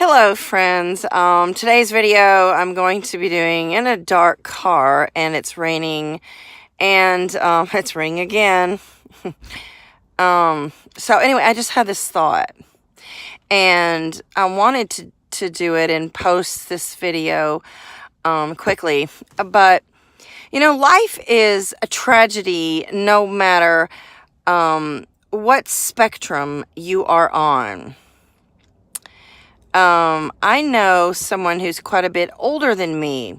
Hello friends. Today's video I'm going to be doing in a dark car, and it's raining, and it's raining again. So anyway, I just had this thought, and I wanted to do it and post this video quickly. But life is a tragedy no matter what spectrum you are on. I know someone who's quite a bit older than me,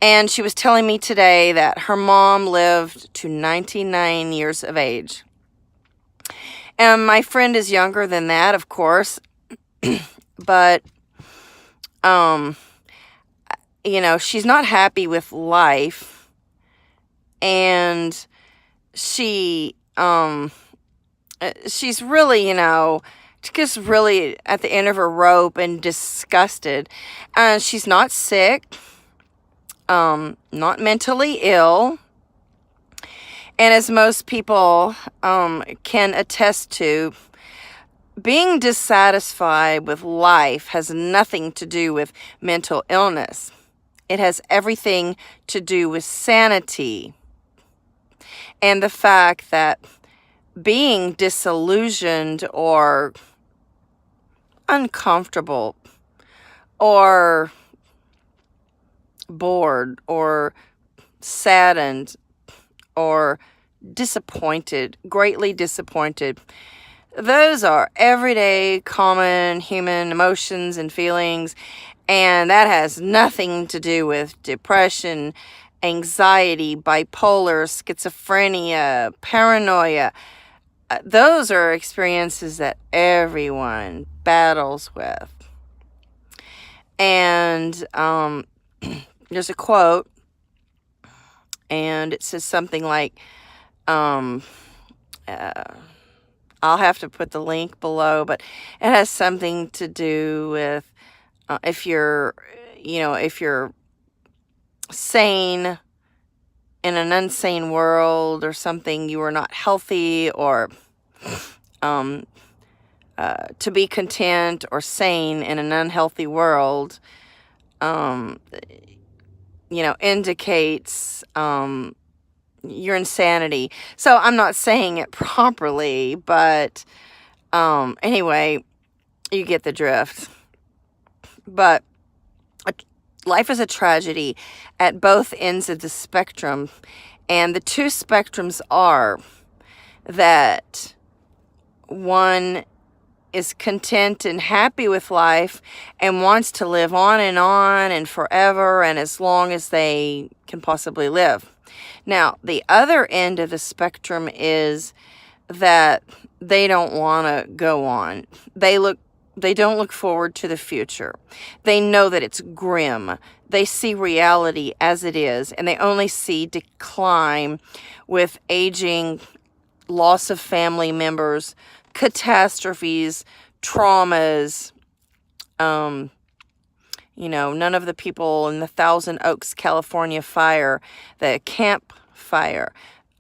and she was telling me today that her mom lived to 99 years of age. And my friend is younger than that, of course, but, she's not happy with life, and she's really, just really at the end of her rope and disgusted. She's not sick, not mentally ill. And as most people can attest to, being dissatisfied with life has nothing to do with mental illness. It has everything to do with sanity and the fact that being disillusioned or uncomfortable or bored or saddened or disappointed, greatly disappointed, those are everyday common human emotions and feelings, and that has nothing to do with depression, anxiety, bipolar, schizophrenia, paranoia. Those are experiences that everyone battles with. And there's a quote, and it says something like, I'll have to put the link below, but it has something to do with if you're sane in an insane world or something, you are not healthy, or to be content or sane in an unhealthy world, indicates your insanity. So I'm not saying it properly, but anyway, you get the drift. But life is a tragedy at both ends of the spectrum, and the two spectrums are that one is content and happy with life and wants to live on and forever and as long as they can possibly live. Now, the other end of the spectrum is that they don't want to go on. They don't look forward to the future. They know that it's grim. They see reality as it is, and they only see decline with aging, loss of family members, catastrophes, traumas. None of the people in the Thousand Oaks, California fire, the camp fire,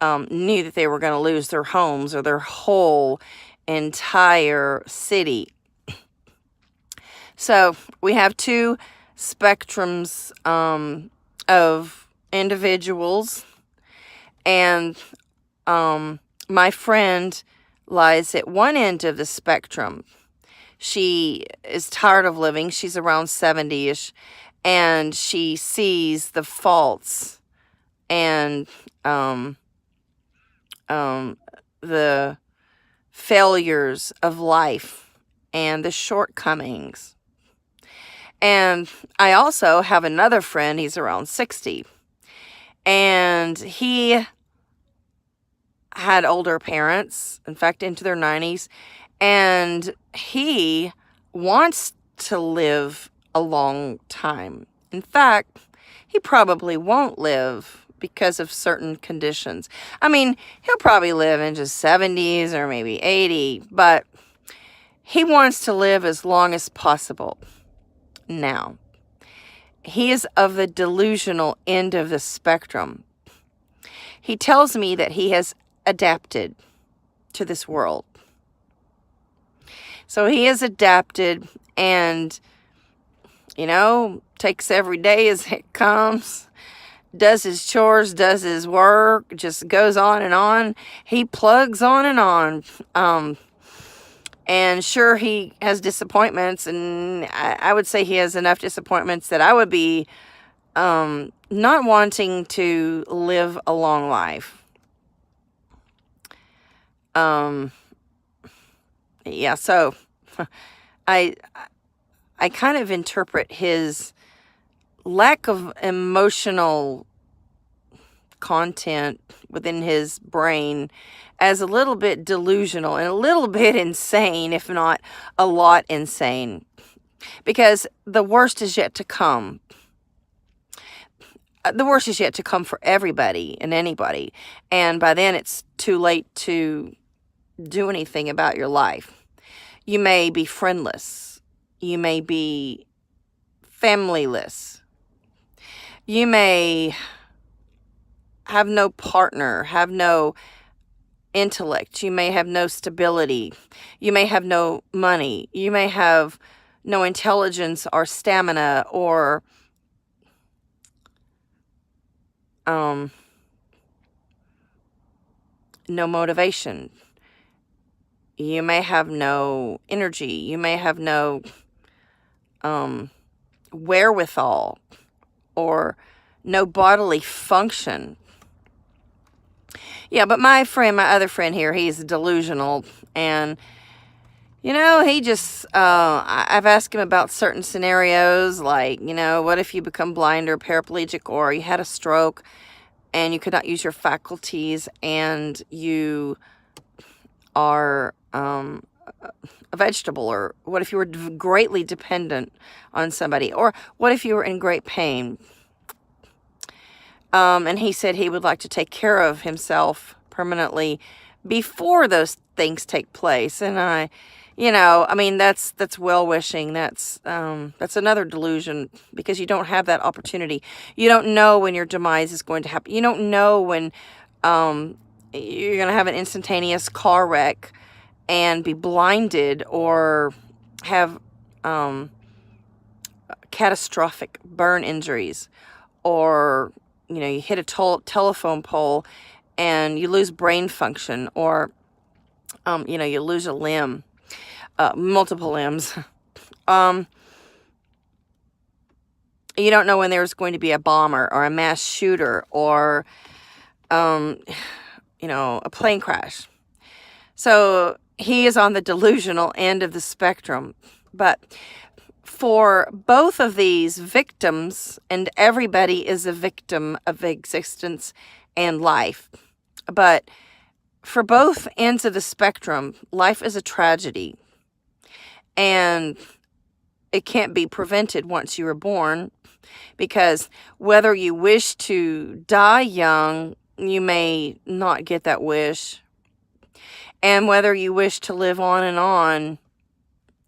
knew that they were going to lose their homes or their whole entire city. So we have two spectrums of individuals, and my friend lies at one end of the spectrum. She is tired of living. She's around 70-ish, and she sees the faults and the failures of life and the shortcomings. And I also have another friend, he's around 60, and he had older parents, in fact, into their 90s, and he wants to live a long time. In fact, he probably won't live because of certain conditions. I mean, he'll probably live into 70s or maybe 80, but he wants to live as long as possible. Now, he is of the delusional end of the spectrum. He tells me that he has adapted to this world. So he has adapted, and, takes every day as it comes, does his chores, does his work, just goes on and on. He plugs on and on. And sure, he has disappointments, and I would say he has enough disappointments that I would be not wanting to live a long life. Yeah, so I kind of interpret his lack of emotional content within his brain as a little bit delusional and a little bit insane, if not a lot insane, because the worst is yet to come. The worst is yet to come for everybody and anybody, and by then it's too late to do anything about your life. You may be friendless. You may be familyless. You may have no partner, have no intellect. You may have no stability. You may have no money. You may have no intelligence or stamina or no motivation. You may have no energy. You may have no wherewithal or no bodily function. Yeah, but my other friend here, he's delusional, and he just, I've asked him about certain scenarios, like, what if you become blind or paraplegic, or you had a stroke and you could not use your faculties, and you are a vegetable, or what if you were greatly dependent on somebody, or what if you were in great pain? And he said he would like to take care of himself permanently before those things take place. And that's well-wishing. That's another delusion, because you don't have that opportunity. You don't know when your demise is going to happen. You don't know when you're going to have an instantaneous car wreck and be blinded, or have catastrophic burn injuries, or you hit a telephone pole and you lose brain function, or you lose a limb, multiple limbs. You don't know when there's going to be a bomber or a mass shooter, or a plane crash. So he is on the delusional end of the spectrum. But for both of these victims, and everybody is a victim of existence and life, but for both ends of the spectrum, life is a tragedy, and it can't be prevented once you are born, because whether you wish to die young, you may not get that wish, and whether you wish to live on and on,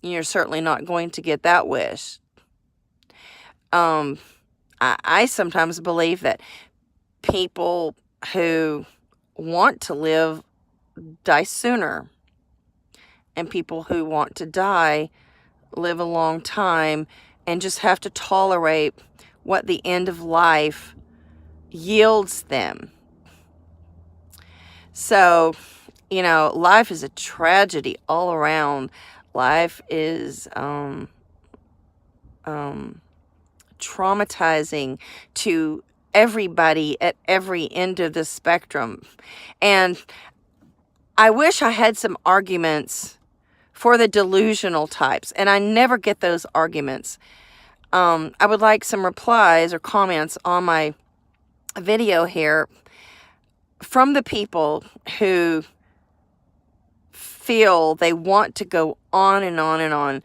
you're certainly not going to get that wish. I sometimes believe that people who want to live die sooner, and people who want to die live a long time and just have to tolerate what the end of life yields them. So, life is a tragedy all around. Life is traumatizing to everybody at every end of the spectrum. And I wish I had some arguments for the delusional types, and I never get those arguments. I would like some replies or comments on my video here from the people who feel they want to go on and on and on.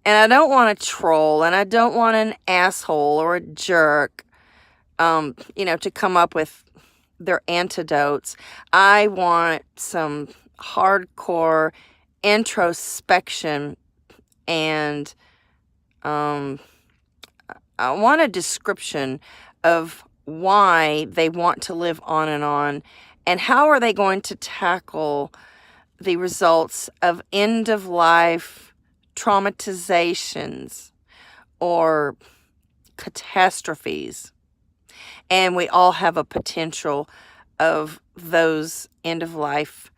And I don't want a troll, and I don't want an asshole or a jerk, to come up with their antidotes. I want some hardcore introspection, and I want a description of why they want to live on, and how are they going to tackle the results of end-of-life traumatizations or catastrophes. And we all have a potential of those end-of-life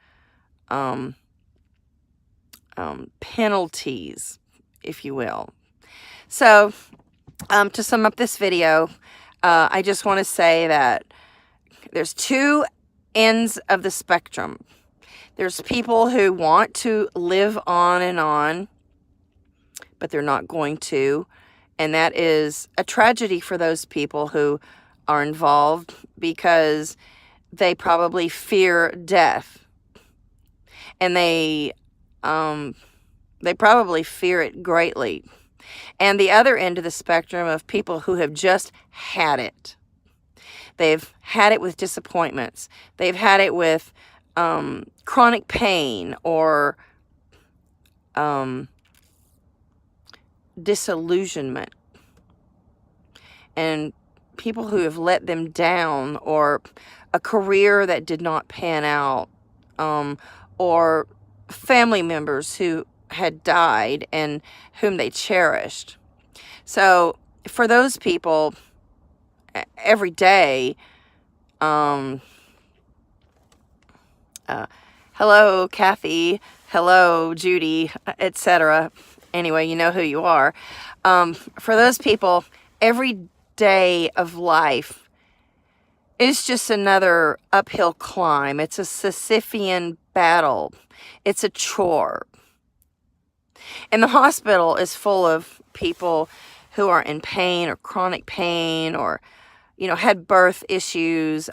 penalties, if you will. So, to sum up this video, I just want to say that there's two ends of the spectrum. There's people who want to live on, but they're not going to. And that is a tragedy for those people who are involved because they probably fear death. And they probably fear it greatly. And the other end of the spectrum of people who have just had it. They've had it with disappointments. They've had it with chronic pain or disillusionment. And people who have let them down, or a career that did not pan out, or family members who had died and whom they cherished. So for those people, every day, hello Kathy, hello Judy, etc. Anyway, you know who you are. For those people, every day of life is just another uphill climb. It's a Sisyphean battle. It's a chore. And the hospital is full of people who are in pain or chronic pain, or, had birth issues,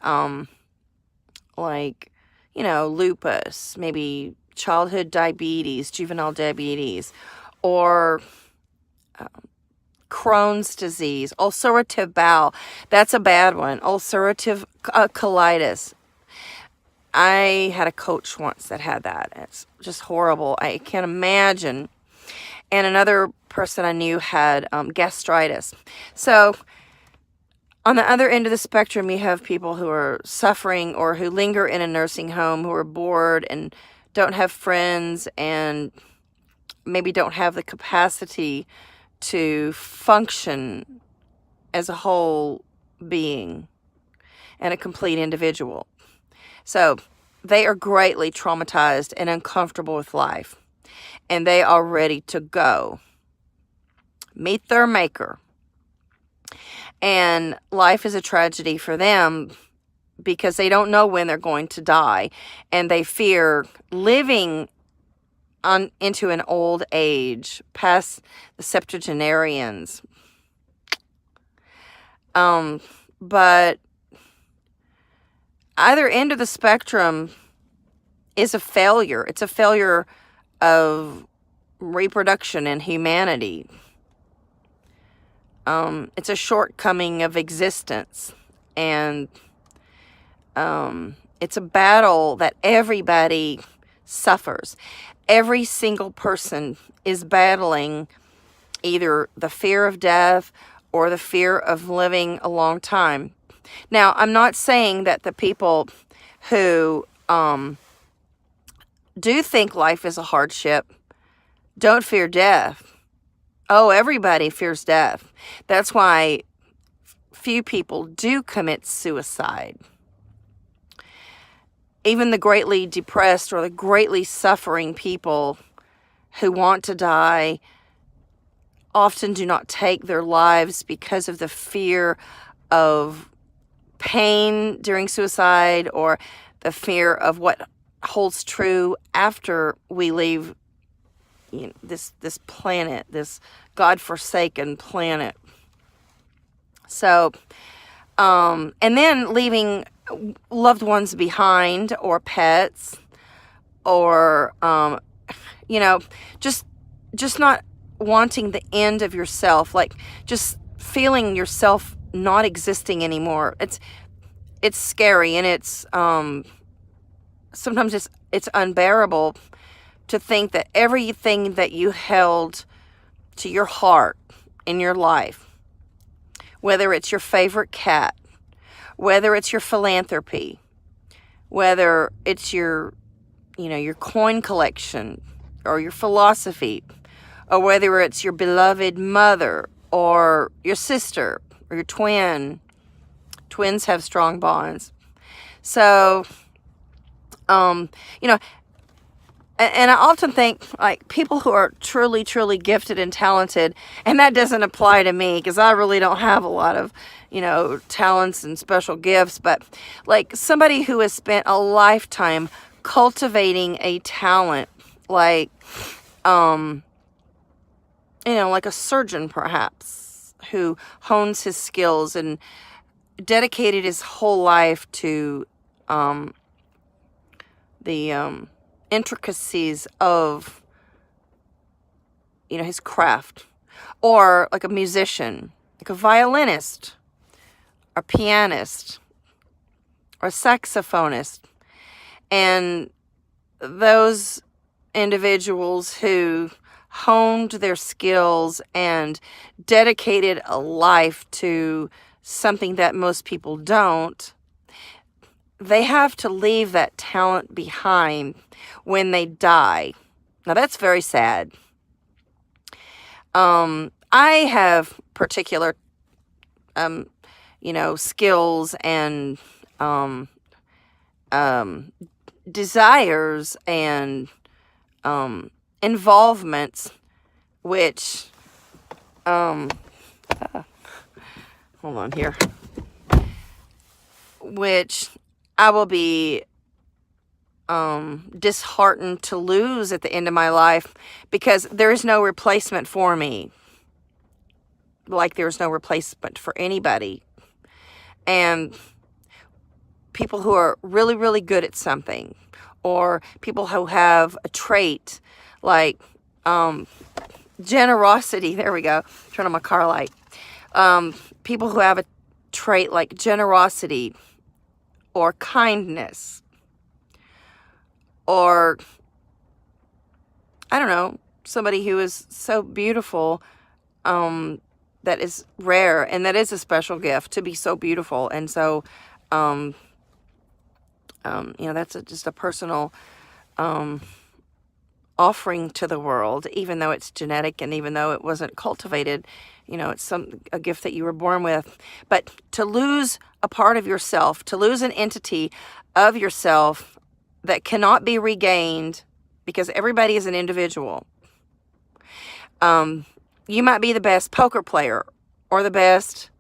like, lupus, maybe childhood diabetes, juvenile diabetes, or Crohn's disease, ulcerative bowel. That's a bad one. Ulcerative colitis. I had a coach once that had that. It's just horrible. I can't imagine. And another person I knew had gastritis. So on the other end of the spectrum, you have people who are suffering or who linger in a nursing home, who are bored and don't have friends and maybe don't have the capacity to function as a whole being and a complete individual. So they are greatly traumatized and uncomfortable with life, and they are ready to go meet their maker. And life is a tragedy for them because they don't know when they're going to die, and they fear living into an old age past the septuagenarians. But either end of the spectrum is a failure. It's a failure of reproduction and humanity. It's a shortcoming of existence, and it's a battle that everybody suffers. Every single person is battling either the fear of death or the fear of living a long time. Now, I'm not saying that the people who do think life is a hardship don't fear death. Oh, everybody fears death. That's why few people do commit suicide. Even the greatly depressed or the greatly suffering people who want to die often do not take their lives because of the fear of pain during suicide, or the fear of what holds true after we leave this planet, this God-forsaken planet. So, and then leaving loved ones behind, or pets, or just not wanting the end of yourself, like just feeling yourself not existing anymore. It's scary, and it's sometimes it's unbearable to think that everything that you held to your heart in your life, whether it's your favorite cat, whether it's your philanthropy, whether it's your coin collection, or your philosophy, or whether it's your beloved mother or your sister or your twin. Twins have strong bonds. So, you know, and I often think, like, people who are truly, truly gifted and talented, and that doesn't apply to me because I really don't have a lot of, talents and special gifts, but like somebody who has spent a lifetime cultivating a talent, like, like a surgeon perhaps, who hones his skills and dedicated his whole life to the intricacies of his craft, or like a musician, like a violinist or pianist or saxophonist, and those individuals who honed their skills and dedicated a life to something that most people don't, they have to leave that talent behind when they die. Now, that's very sad. I have particular, skills and desires and involvements, which, hold on here, which I will be disheartened to lose at the end of my life, because there is no replacement for me. Like there's no replacement for anybody. And people who are really, really good at something, or people who have a trait like generosity. There we go. Turn on my car light. People who have a trait like generosity or kindness, or I don't know, somebody who is so beautiful, that is rare, and that is a special gift, to be so beautiful. And so, that's just a personal offering to the world, even though it's genetic and even though it wasn't cultivated. It's a gift that you were born with. But to lose a part of yourself, to lose an entity of yourself that cannot be regained, because everybody is an individual. You might be the best poker player or the best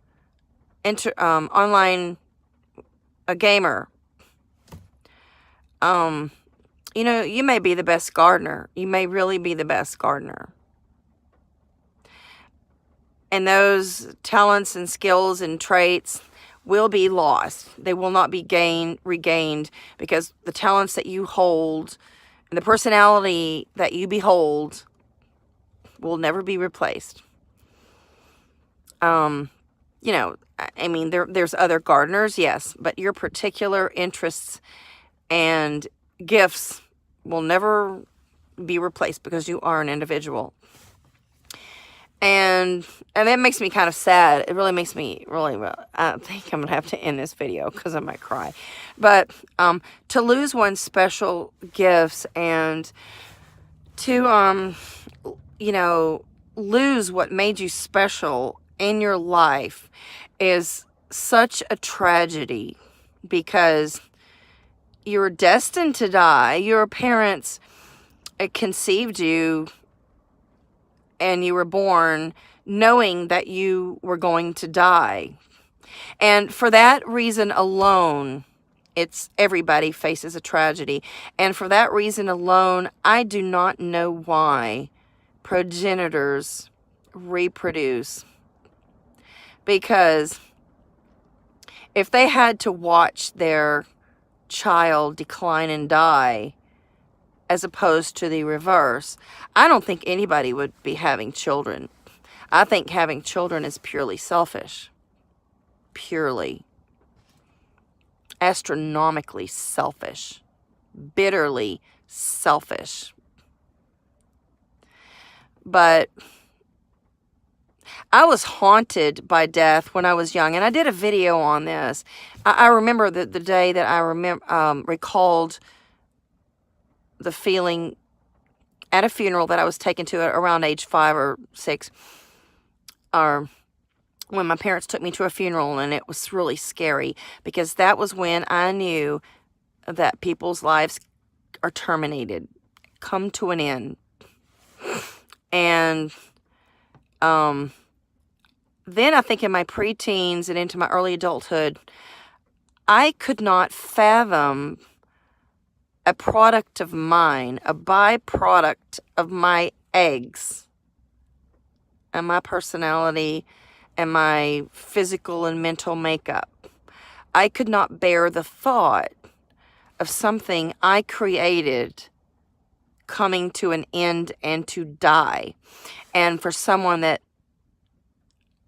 online gamer. You may be the best gardener. You may really be the best gardener. And those talents and skills and traits will be lost. They will not be regained, because the talents that you hold and the personality that you behold will never be replaced. There's other gardeners, yes, but your particular interests and gifts will never be replaced, because you are an individual. And that makes me kind of sad. It really makes me I think I'm going to have to end this video because I might cry. But to lose one's special gifts and to, lose what made you special in your life is such a tragedy, because you're destined to die. Your parents conceived you, and you were born knowing that you were going to die. And for that reason alone, everybody faces a tragedy. And for that reason alone, I do not know why progenitors reproduce. Because if they had to watch their child decline and die, as opposed to the reverse, I don't think anybody would be having children. I think having children is purely selfish. Purely. Astronomically selfish. Bitterly selfish. But I was haunted by death when I was young, and I did a video on this. I remember the day that I recalled the feeling at a funeral that I was taken to around age 5 or 6, or when my parents took me to a funeral, and it was really scary because that was when I knew that people's lives are terminated, come to an end. And then I think in my preteens and into my early adulthood, I could not fathom a product of mine, a byproduct of my eggs and my personality and my physical and mental makeup. I could not bear the thought of something I created coming to an end and to die. And for someone that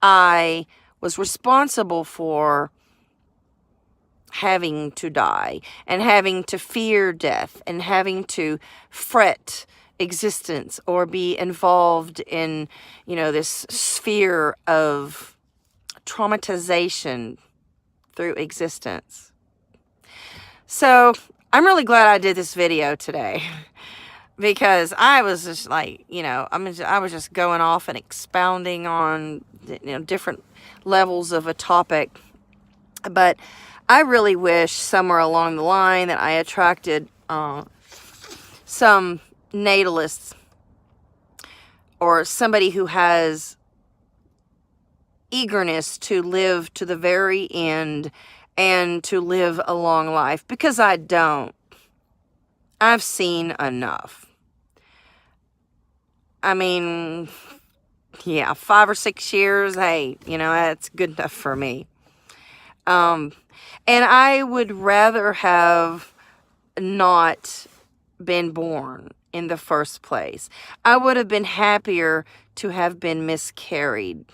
I was responsible for having to die, and having to fear death, and having to fret existence, or be involved in, this sphere of traumatization through existence. So I'm really glad I did this video today, because I was just like, I was just going off and expounding on, different levels of a topic. But I really wish somewhere along the line that I attracted some natalists, or somebody who has eagerness to live to the very end and to live a long life, because I don't. I've seen enough. I mean, yeah, 5 or 6 years, hey, that's good enough for me. And I would rather have not been born in the first place. I would have been happier to have been miscarried,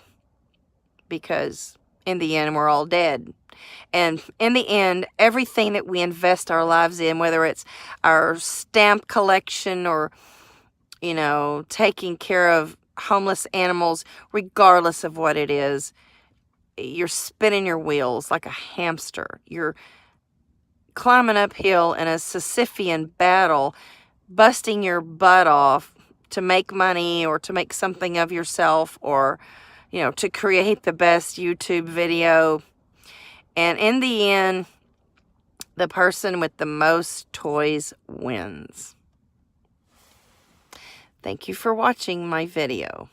because in the end, we're all dead. And in the end, everything that we invest our lives in, whether it's our stamp collection or, taking care of homeless animals, regardless of what it is, you're spinning your wheels like a hamster. You're climbing uphill in a Sisyphean battle, busting your butt off to make money, or to make something of yourself, or, to create the best YouTube video. And in the end, the person with the most toys wins. Thank you for watching my video.